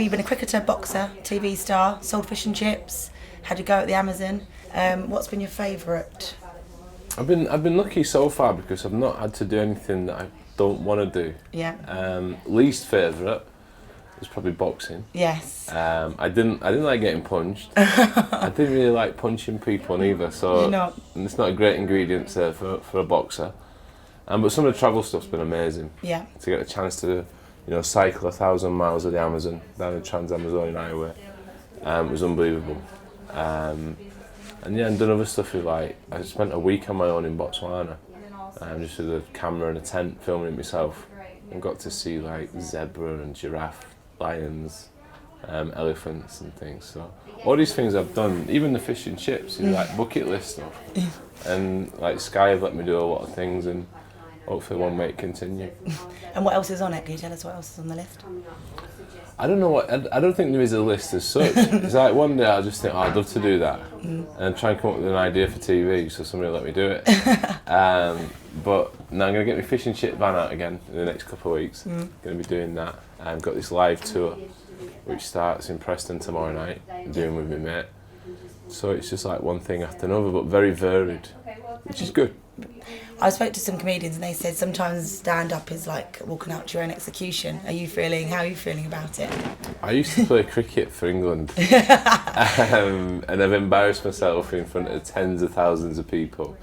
you've been a cricketer, boxer, TV star, sold fish and chips, had a go at the Amazon. What's been your favourite? I've been lucky so far because I've not had to do anything that I don't want to do. Yeah. Least favourite is probably boxing. Yes. I didn't like getting punched. I didn't really like punching people neither. So You're not. it's not a great ingredient there for a boxer. But some of the travel stuff's been amazing. Yeah. To get a chance to, cycle 1,000 miles of the Amazon down the Trans-Amazonian Highway, was unbelievable. And done other stuff with I spent a week on my own in Botswana, just with a camera and a tent filming it myself, and got to see zebra and giraffe, lions, elephants and things. So all these things I've done, even the fish and chips, is bucket list stuff. And Sky have let me do a lot of things, and hopefully one may continue. And what else is on it? Can you tell us what else is on the list? I don't know I don't think there is a list as such. It's one day I'll just think, I'd love to do that, and try and come up with an idea for TV, so somebody will let me do it. But now I'm going to get my fish and chip van out again in the next couple of weeks. Going to be doing that. I've got this live tour, which starts in Preston tomorrow night, doing with my mate. So it's just one thing after another, but very varied, which is good. I spoke to some comedians and they said sometimes stand-up is like walking out to your own execution. How are you feeling about it? I used to play cricket for England, and I've embarrassed myself in front of tens of thousands of people.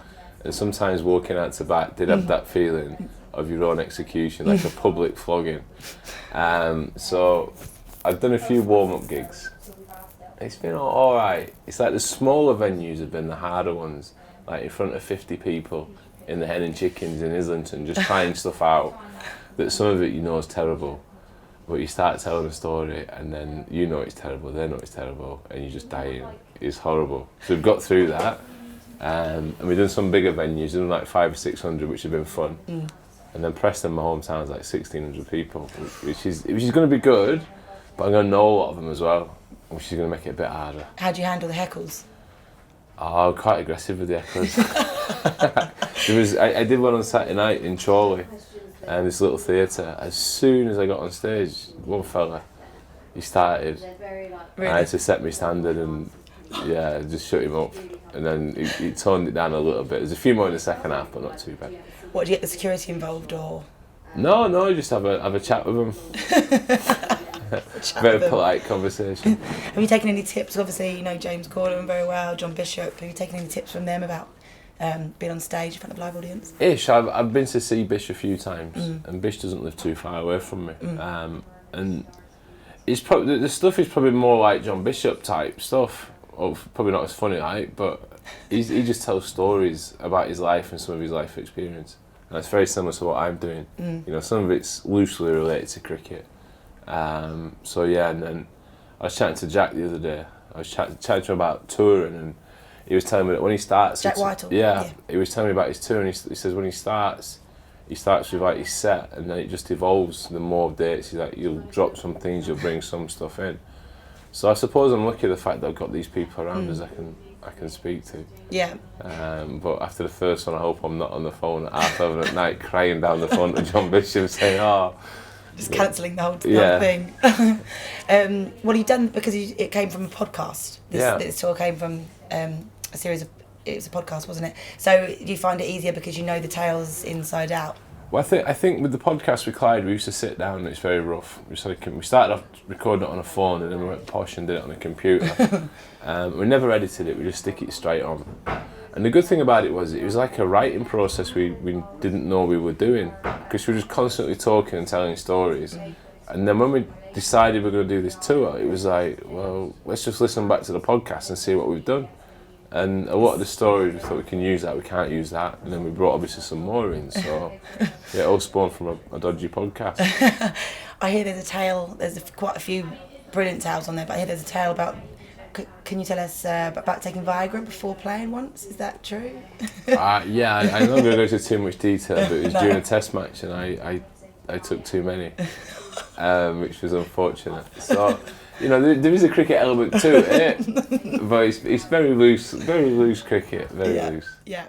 And sometimes walking out to bat did have that feeling of your own execution, like a public flogging. So I've done a few warm-up gigs. It's been all right. It's the smaller venues have been the harder ones, in front of 50 people in the Hen and Chickens in Islington, just trying stuff out. That some of it is terrible, but you start telling a story and then it's terrible, they know it's terrible, and you're just dying. It's horrible. So we've got through that, and we've done some bigger venues, we've done 500 or 600, which have been fun. And then Preston, my hometown, is 1,600 people, which is going to be good, but I'm going to know a lot of them as well, which is going to make it a bit harder. How do you handle the heckles? Oh, I'm quite aggressive with the echoes. I did one on Saturday night in Chorley, and this little theatre. As soon as I got on stage, one fella, he started. Really? I had to set my standard and just shut him up. And then he toned it down a little bit. There's a few more in the second half, but not too bad. What, do you get the security involved or? No, just have a chat with him. Very polite conversation. Have you taken any tips? Obviously, you know James Corden very well, John Bishop. Have you taken any tips from them about being on stage in front of a live audience? Ish, I've been to see Bish a few times, and Bish doesn't live too far away from me. And it's probably the stuff is probably more like John Bishop type stuff, or probably not as funny, but he just tells stories about his life and some of his life experience, and it's very similar to what I'm doing. Some of it's loosely related to cricket. And then I was chatting to Jack the other day. I was chatting to him about touring, and he was telling me that when he starts... Jack Whitehall? Yeah, he was telling me about his tour, and he says when he starts with his set, and then it just evolves. The more dates, you'll drop some things, you'll bring some stuff in. So I suppose I'm lucky the fact that I've got these people around us I can speak to. Yeah. But after the first one, I hope I'm not on the phone at 11:30 at night crying down the front of John Bishop saying, just cancelling the whole thing. Well, you've done, because it came from a podcast. This tour came from a series of, it was a podcast, wasn't it? So do you find it easier because you know the tales inside out? Well, I think with the podcast with Clyde, we used to sit down and it's very rough. We started off recording it on a phone, and then we went posh and did it on a computer. We never edited it, we just stick it straight on. And the good thing about it was like a writing process we didn't know we were doing, because we were just constantly talking and telling stories. And then when we decided we were going to do this tour, it was let's just listen back to the podcast and see what we've done. And a lot of the stories we thought we can use that, we can't use that, and then we brought obviously some more in. So it all spawned from a dodgy podcast. I hear there's a tale. There's quite a few brilliant tales on there, but I hear there's a tale about. Can you tell us about taking Viagra before playing once? Is that true? I'm not going to go into too much detail, but it was during a test match, and I took too many, which was unfortunate. So, there is a cricket element to it, but it's very loose cricket, very loose. Yeah.